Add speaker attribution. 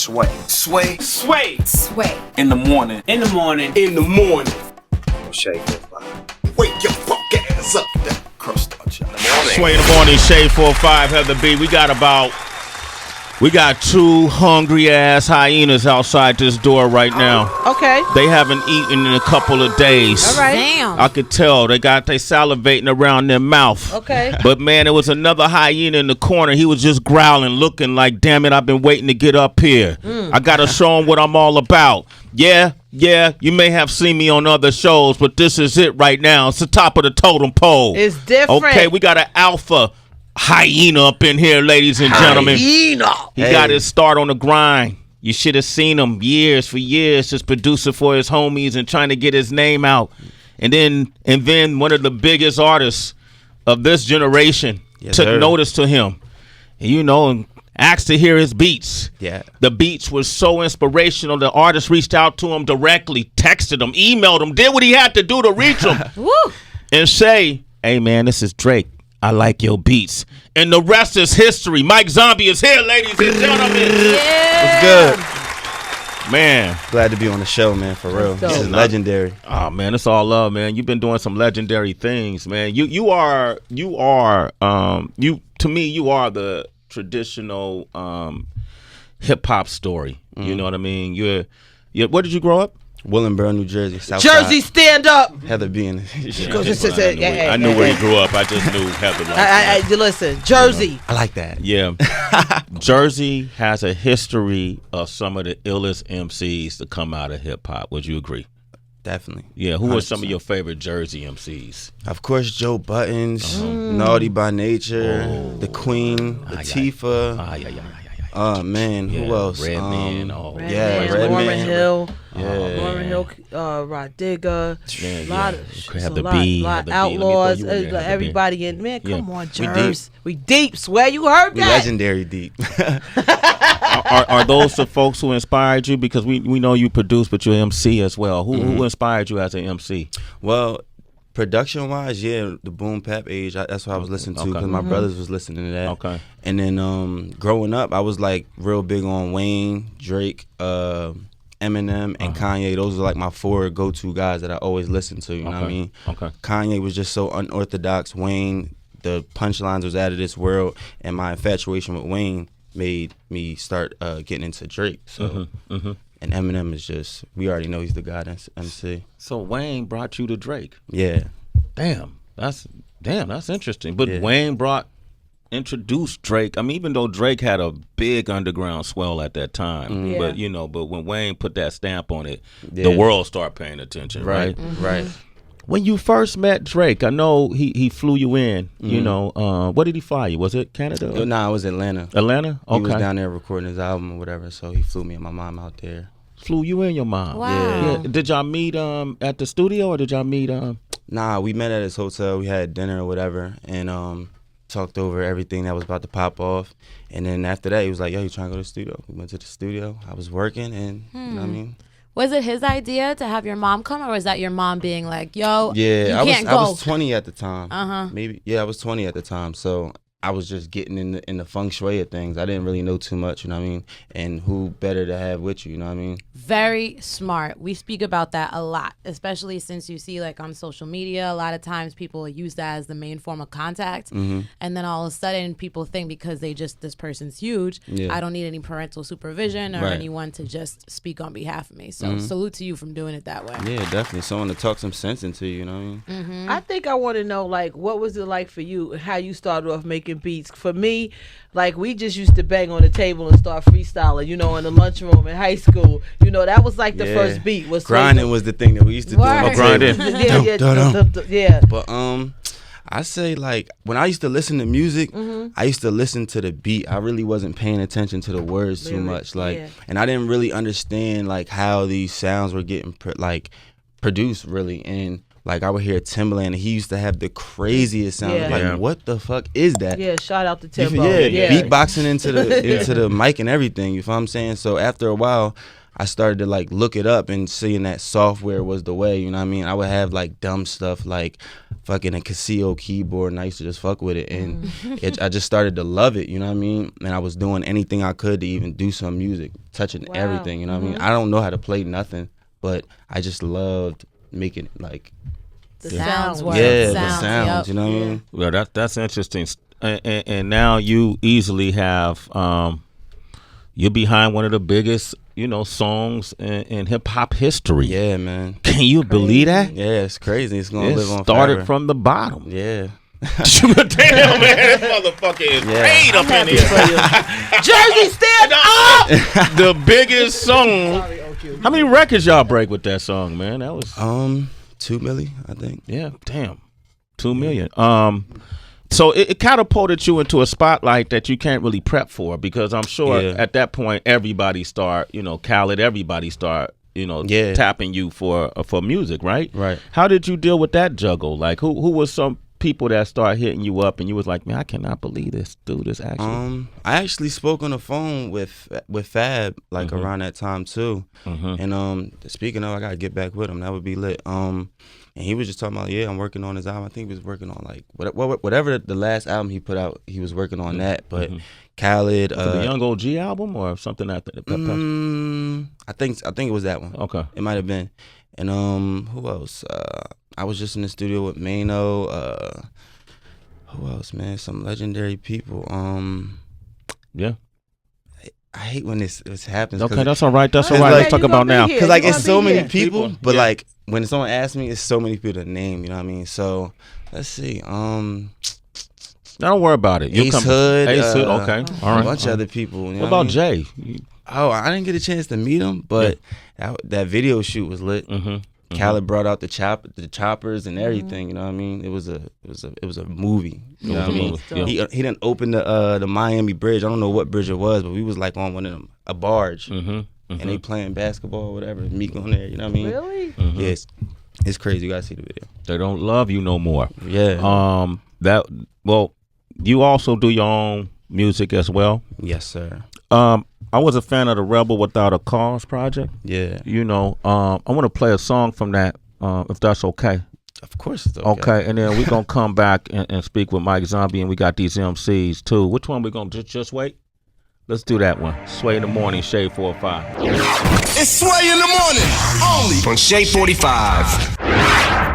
Speaker 1: Sway.
Speaker 2: In the morning.
Speaker 3: Shade 4-5. Wake your fuck ass up. That crust out y'all.
Speaker 4: Sway in the morning, Shade 4-5, Heather B. We got two hungry ass hyenas outside this door right now.
Speaker 1: Okay.
Speaker 4: They haven't eaten in a couple of days.
Speaker 1: All right.
Speaker 5: Damn.
Speaker 4: I could tell they salivating around their mouth.
Speaker 1: Okay.
Speaker 4: But man, there was another hyena in the corner. He was just growling, looking like, damn it, I've been waiting to get up here. I gotta show him what I'm all about. Yeah, you may have seen me on other shows, but this is it right now. It's the top of the totem pole.
Speaker 1: It's different.
Speaker 4: Okay, we got an alpha hyena up in here, ladies and gentlemen. He got his start on the grind. You should have seen him for years, just producing for his homies and trying to get his name out. And then one of the biggest artists of this generation took notice to him. And asked to hear his beats.
Speaker 6: Yeah.
Speaker 4: The beats were so inspirational. The artist reached out to him directly, texted him, emailed him, did what he had to do to reach him.
Speaker 5: Woo.
Speaker 4: And say, hey man, this is Drake. I like your beats. And the rest is history. Mike Zombie is here, ladies and gentlemen.
Speaker 6: What's good?
Speaker 4: Man.
Speaker 6: Glad to be on the show, man, for real. This is legendary.
Speaker 4: Oh man, it's all love, man. You've been doing some legendary things, man. You to me, you are the traditional hip hop story. You know what I mean? Where did you grow up?
Speaker 6: Willingboro, New Jersey. South
Speaker 1: Jersey,
Speaker 6: side.
Speaker 1: stand up.
Speaker 6: Heather being.
Speaker 4: I knew where you grew up. I just knew Heather.
Speaker 1: Listen, Jersey.
Speaker 6: I like that.
Speaker 4: Yeah. Jersey has a history of some of the illest MCs to come out of hip hop. Would you agree?
Speaker 6: Definitely.
Speaker 4: Yeah. Who are some of your favorite Jersey MCs?
Speaker 6: Of course, Joe Buttons, Naughty by Nature, The Queen, Latifah. Oh man, who else?
Speaker 4: Redman.
Speaker 6: Redman.
Speaker 1: Lauren Hill.
Speaker 6: Lauren
Speaker 1: Hill, Rod Digger.
Speaker 4: Yeah,
Speaker 1: a lot
Speaker 4: of
Speaker 1: Outlaws. Everybody in. Man, come on, Jersey. We deep. Swear you heard
Speaker 6: we
Speaker 1: that.
Speaker 6: Legendary deep.
Speaker 4: Are those the folks who inspired you? Because we know you produce, but you're MC as well. Who inspired you as an MC?
Speaker 6: Well, production-wise, the Boom Bap age, that's what I was listening to because my brothers was listening to that.
Speaker 4: Okay.
Speaker 6: And then growing up, I was like real big on Wayne, Drake, Eminem, and Kanye. Those are like my four go-to guys that I always listen to, you know what I mean?
Speaker 4: Okay.
Speaker 6: Kanye was just so unorthodox. Wayne, the punchlines was out of this world, and my infatuation with Wayne made me start getting into Drake. So. And Eminem is just, we already know he's the guy that's MC.
Speaker 4: So Wayne brought you to Drake.
Speaker 6: Yeah.
Speaker 4: Damn, that's interesting. But Wayne introduced Drake. I mean, even though Drake had a big underground swell at that time, but when Wayne put that stamp on it, the world started paying attention, right?
Speaker 6: Right.
Speaker 4: When you first met Drake, I know he flew you in. You know, what did he fly you? Was it Canada?
Speaker 6: Nah, it was Atlanta.
Speaker 4: Atlanta? Okay.
Speaker 6: He was down there recording his album or whatever, so he flew me and my mom out there.
Speaker 4: Flew you and your mom?
Speaker 5: Wow.
Speaker 4: Yeah. Did y'all meet at the studio or did y'all meet?
Speaker 6: Nah, we met at his hotel. We had dinner or whatever, and talked over everything that was about to pop off. And then after that, he was like, "Yo, you trying to go to the studio?" We went to the studio. I was working, and you know what I mean.
Speaker 5: Was it his idea to have your mom come, or was that your mom being like, "Yo,
Speaker 6: yeah,
Speaker 5: you can't
Speaker 6: I was 20 at the time.
Speaker 5: Maybe.
Speaker 6: Yeah, I was 20 at the time. So I was just getting in the feng shui of things. I didn't really know too much, you know what I mean? And who better to have with you know what I mean?
Speaker 5: Very smart. We speak about that a lot, especially since you see like on social media, a lot of times people use that as the main form of contact. And then all of a sudden people think because this person's huge, I don't need any parental supervision or anyone to just speak on behalf of me. So salute to you from doing it that way.
Speaker 6: Yeah, definitely. Someone to talk some sense into, you know what I mean?
Speaker 1: I think I want to know, like, what was it like for you, how you started off making beats? For me, like, we just used to bang on the table and start freestyling, you know, in the lunchroom in high school. You know, that was like the first beat.
Speaker 6: Grinding was the thing that we used to do.
Speaker 4: Grinding.
Speaker 1: Yeah.
Speaker 6: But I say, like, when I used to listen to music, I used to listen to the beat. I really wasn't paying attention to the words too much, like, and I didn't really understand like how these sounds were getting produced really. And like, I would hear Timbaland, and he used to have the craziest sound. Like, what the fuck is that?
Speaker 1: Yeah, shout out to Timbo.
Speaker 6: Beatboxing into the mic and everything. You feel what I'm saying? So after a while, I started to like look it up and seeing that software was the way, you know what I mean? I would have like dumb stuff like fucking a Casio keyboard, and I used to just fuck with it, and I just started to love it, you know what I mean? And I was doing anything I could to even do some music, touching everything, you know what I mean? I don't know how to play nothing, but I just loved making like
Speaker 5: the sounds were.
Speaker 6: Yeah, the sounds, you know what I mean?
Speaker 4: Well, that's interesting. And now you easily have you're behind one of the biggest, you know, songs in hip hop history.
Speaker 6: Yeah, man.
Speaker 4: Can you believe that?
Speaker 6: Yeah, it's crazy. It's gonna live on
Speaker 4: started
Speaker 6: forever.
Speaker 4: from the bottom.
Speaker 6: Yeah.
Speaker 4: Damn, man, this motherfucker is paid up in here.
Speaker 1: Jersey, stand up!
Speaker 4: The biggest song. How many records y'all break with that song, man? That was
Speaker 6: 2 million, I think.
Speaker 4: Yeah, damn, 2 million. So it catapulted you into a spotlight that you can't really prep for, because I'm sure at that point everybody start, you know, Khaled, everybody start, you know, tapping you for music, right?
Speaker 6: Right.
Speaker 4: How did you deal with that juggle? Like, who was some people that start hitting you up and you was like, man, I cannot believe this dude is actually.
Speaker 6: I actually spoke on the phone with Fab like around that time too, and speaking of, I gotta get back with him. That would be lit. And he was just talking about, I'm working on his album. I think he was working on like whatever the last album he put out, he was working on that. But Khaled,
Speaker 4: the Young OG album or something like that.
Speaker 6: I think it was that one.
Speaker 4: Okay,
Speaker 6: it might have been. And who else? I was just in the studio with Mano. Who else, man? Some legendary people. I hate when this happens.
Speaker 4: Okay, that's all right. That's all right. Let's talk about now.
Speaker 6: Because like it's so many people, but like when someone asks me, it's so many people to name. You know what I mean? So let's see. Don't
Speaker 4: worry about it.
Speaker 6: Ace Hood.
Speaker 4: Okay, all right.
Speaker 6: A bunch of other people. You know
Speaker 4: what about
Speaker 6: I mean?
Speaker 4: Jay?
Speaker 6: Oh, I didn't get a chance to meet him, but that video shoot was lit. Khaled brought out the choppers and everything. You know what I mean? It was a movie. You know what I mean? He didn't open the Miami bridge. I don't know what bridge it was, but we was like on one of them, a barge, and they playing basketball or whatever. Meek on there. You know what I mean?
Speaker 1: Really?
Speaker 6: Yes. It's crazy. You gotta see the video.
Speaker 4: They don't love you no more.
Speaker 6: Yeah.
Speaker 4: You also do your own music as well.
Speaker 6: Yes, sir.
Speaker 4: I was a fan of the Rebel Without a Cause project.
Speaker 6: Yeah.
Speaker 4: You know, I want to play a song from that, if that's okay.
Speaker 6: Of course it's okay.
Speaker 4: Okay, and then we're going to come back and speak with Mike Zombie, and we got these MCs too. Which one we going to just wait? Let's do that one. Sway in the Morning, Shade 45.
Speaker 3: It's Sway in the Morning, only on Shade 45.